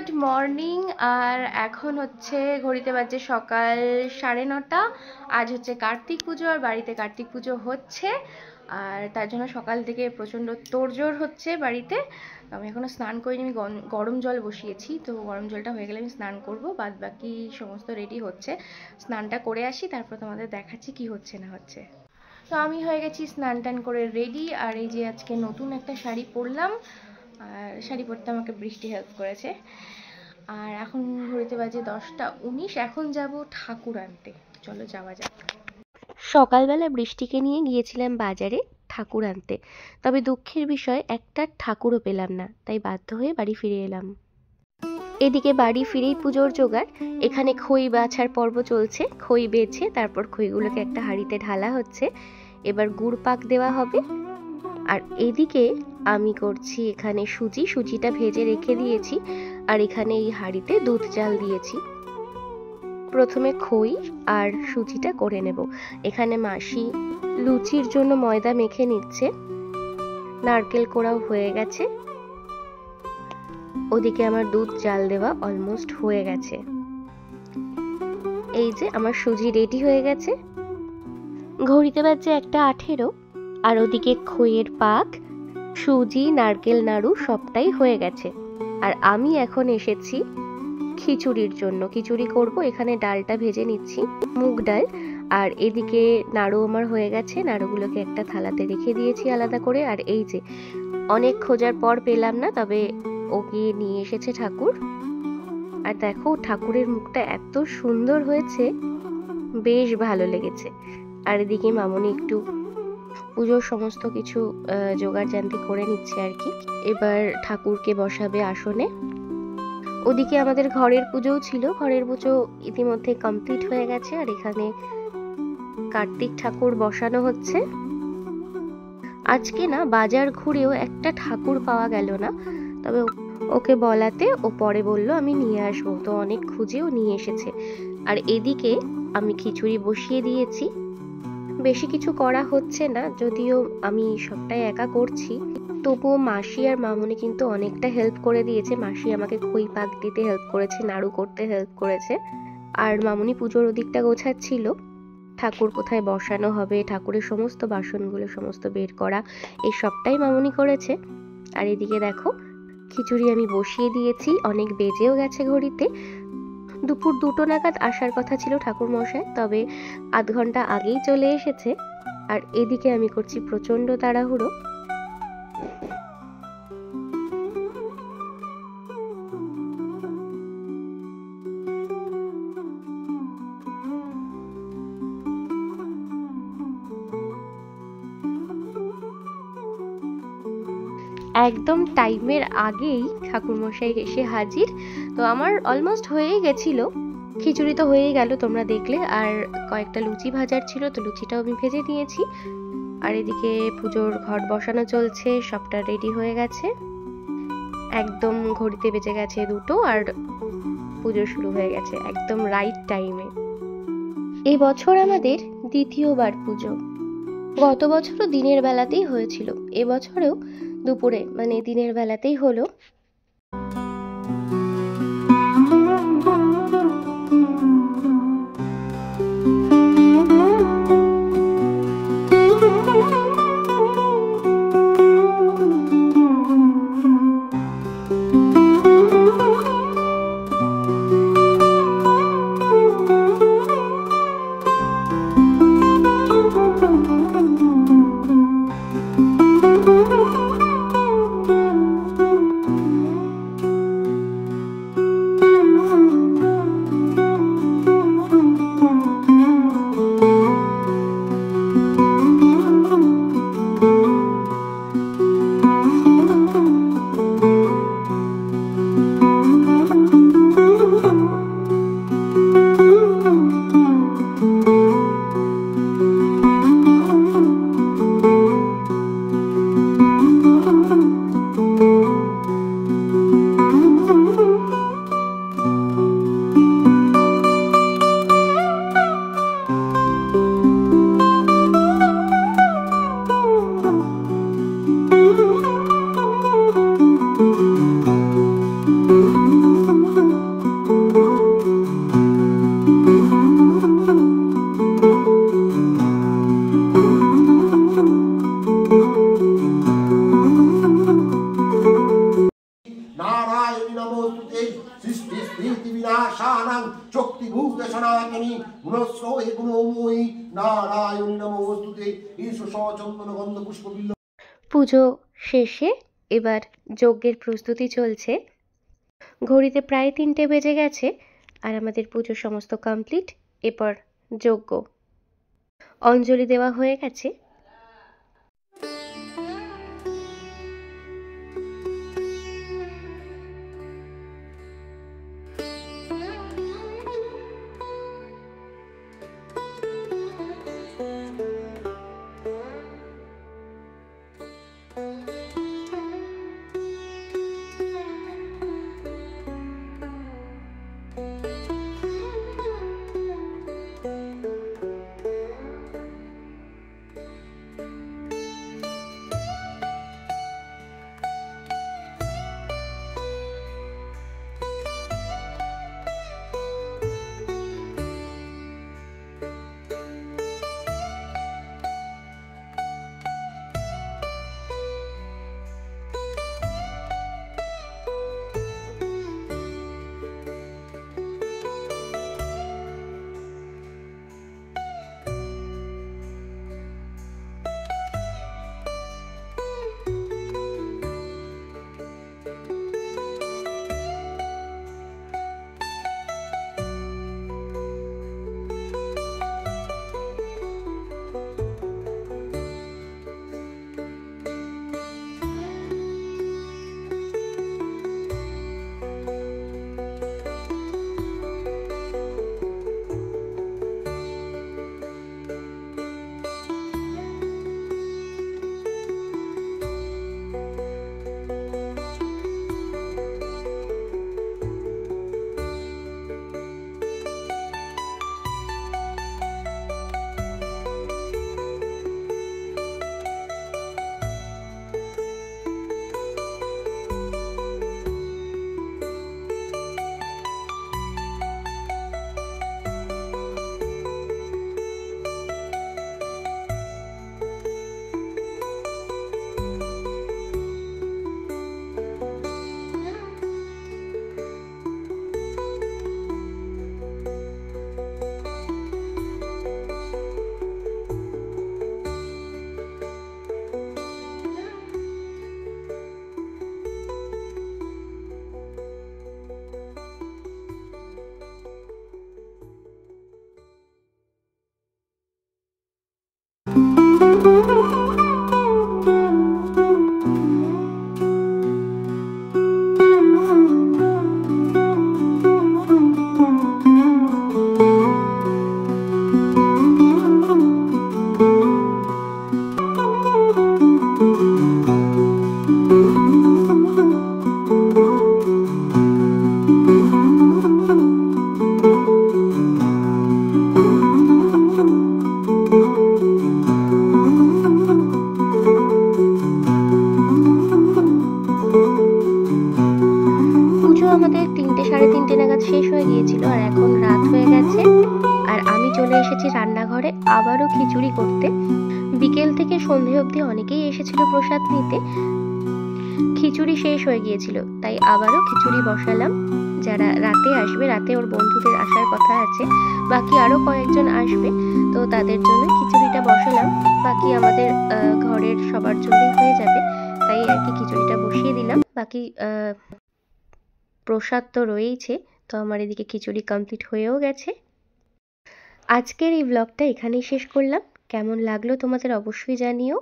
Good morning. আর এখন হচ্ছে ঘড়িতে বাজে সকাল 9:30। আজ হচ্ছে কার্তিক পুজো, আর বাড়িতে কার্তিক পুজো হচ্ছে, আর তার জন্য সকাল থেকে প্রচণ্ড তোড়জোড় হচ্ছে বাড়িতে। আমি এখনও স্নান করিনি, আমি গরম জল বসিয়েছি, তো গরম জলটা হয়ে গেলে আমি স্নান করব, বাদ বাকি সমস্ত রেডি হচ্ছে। স্নানটা করে আসি, তারপর তোমাদের দেখাচ্ছি কি হচ্ছে না হচ্ছে। তো আমি হয়ে গেছি স্নান টান করে রেডি, আর এই যে আজকে নতুন একটা শাড়ি পরলাম, আর শাড়ি পরতে আমাকে বৃষ্টি হেল্প করেছে। আর এখন ঘড়িতে বাজে 10টা 19, এখন যাব ঠাকুর আনতে। চলো যাওয়া যাক। সকালবেলা বৃষ্টিকে নিয়ে গিয়েছিলাম বাজারে ঠাকুর আনতে, তবে দুঃখের বিষয় একটা ঠাকুরও পেলাম না, তাই বাধ্য হয়ে বাড়ি ফিরে এলাম। এদিকে বাড়ি ফিরেই পুজোর জোগাড়। এখানে খই বাছার পর্ব চলছে, খই বেছে তারপর খইগুলোকে একটা হাঁড়িতে ঢালা হচ্ছে, এবার গুড় পাক দেওয়া হবে। আর এদিকে আমি করছি এখানে সুজিটা ভেজে রেখে দিয়েছি, আর এখানে এই হাঁড়িতে দুধ জাল দিয়েছি। প্রথমে খই আর সুজিটা করে নেব। এখানে মাসি লুচির জন্য ময়দা মেখে নিচ্ছে, নারকেল কোড়াও হয়ে গেছে, ওদিকে আমার দুধ জাল দেওয়া অলমোস্ট হয়ে গেছে। এই যে আমার সুজি রেডি হয়ে গেছে। ঘড়িতে বাজছে 1:18, আর ওদিকে খইয়ের পাক, সুজি, নারকেল নাড়ু সবটাই হয়ে গেছে। আর আমি এখন এসেছি খিচুড়ির জন্য। খিচুড়ি করব, এখানে ডালটা ভেজে নিচ্ছি, মুগ ডাল। আর এদিকে নাড়ু আমার হয়ে গেছে, নাড়ুগুলোকে একটা থালাতে রেখে দিয়েছি আলাদা করে। আর এই যে অনেক খোঁজার পর পেলাম না, তবে ওকে নিয়ে এসেছে ঠাকুর। আর দেখো ঠাকুরের মুখটা এত সুন্দর হয়েছে, বেশ ভালো লেগেছে। আর এদিকে মামনি একটু পুজোর সমস্ত কিছু জোগাড় জান্তি করে নিচ্ছে আর কি। এবার ঠাকুরকে বসাবে আসনে। ওদিকে আমাদের ঘরের পুজোও ছিল, ঘরের পুজো ইতিমধ্যে কমপ্লিট হয়ে গেছে। আর এখানে কার্তিক ঠাকুর বসানো হচ্ছে। আজকে না বাজার ঘুরেও একটা ঠাকুর পাওয়া গেল না, তবে ওকে বলাতে ও পরে বলল আমি নিয়ে আসবো, তো অনেক খুঁজেও নিয়ে এসেছে। আর এদিকে আমি খিচুড়ি বসিয়ে দিয়েছি। বেশি কিছু করা হচ্ছে না, যদিও আমি সবটাই একা করছি, তবুও মাসি আর মামনি কিন্তু অনেকটা হেল্প করে দিয়েছে। মাসি আমাকে খই পাক দিতে হেল্প করেছে, নাড়ু করতে হেল্প করেছে, আর মামনি পুজোর ওদিকটা গোছাচ্ছিল। ঠাকুর কোথায় বসানো হবে, ঠাকুরের সমস্ত বাসনগুলো সমস্ত বের করা, এই সবটাই মামনি করেছে। আর এদিকে দেখো খিচুড়ি আমি বসিয়ে দিয়েছি, অনেক বেজেও গেছে ঘড়িতে। দুপুর 2টো নাগাদ আসার কথা ছিল ঠাকুর মশাই, তবে আধ ঘন্টা আগেই চলে এসেছে। আর এদিকে আমি করছি প্রচন্ড তাড়াহুড়ো। একদম টাইমের আগেই ঠাকুরমশাই এসে হাজির। তো আমার অলমোস্ট হয়েই গেছিল, খিচুড়ি তো হয়েই গেল তোমরা দেখলে, আর কয়েকটা লুচি ভাজার ছিল, তো লুচিটাও আমি ভেজে নিয়েছি। আর এদিকে পুজোর ঘট বসানো চলছে, সবটা রেডি হয়ে গেছে। একদম ঘড়িতে বেজে গেছে 2টো, আর পুজো শুরু হয়ে গেছে একদম রাইট টাইমে। এই বছর আমাদের দ্বিতীয়বার পুজো। গত বছরও দিনের বেলাতেই হয়েছিল, এবছরেও দুপুরে মানে দিনের বেলাতেই হলো। নারায়ণী নমস্তুতে সৃষ্টি স্থিতি বিনাশানাং শক্তিভূত সনাতনী গুণশ্রয়ে গুণময়ী নারায়ণী নমস্তুতে ঈশ চন্দন গন্ধ পুষ্প বিল্ল। পুজো শেষে এবার যজ্ঞের প্রস্তুতি চলছে। ঘড়িতে প্রায় 3টে বেজে গেছে আর আমাদের পুজো সমস্ত কমপ্লিট। এরপর যজ্ঞ অঞ্জলি দেওয়া হয়ে গেছে। আমাদের 3টে সাড়ে 3টে নাগাদ শেষ হয়ে গিয়েছিল আর এখন রাত হয়ে গেছে আর আমি চলে এসেছি রান্নাঘরে আবারও খিচুড়ি করতে। বিকেল থেকে সন্ধে অবধি অনেকেই এসেছিল প্রসাদ নিতে, খিচুড়ি শেষ হয়ে গিয়েছিল তাই আবারও খিচুড়ি বসালাম। যারা রাতে আসবে, রাতে ওর বন্ধুদের আসার কথা আছে, বাকি আরও কয়েকজন আসবে, তো তাদের জন্য খিচুড়িটা বসালাম। বাকি আমাদের ঘরের সবার জন্যই হয়ে যাবে, তাই আর কি খিচুড়িটা বসিয়ে দিলাম। বাকি প্রসাদ তো রয়েইছে, তো আমার এদিকে খিচুড়ি কমপ্লিট হয়েও গেছে। আজকের এই ব্লগটা এখানেই শেষ করলাম। কেমন লাগলো তোমাদের অবশ্যই জানিও।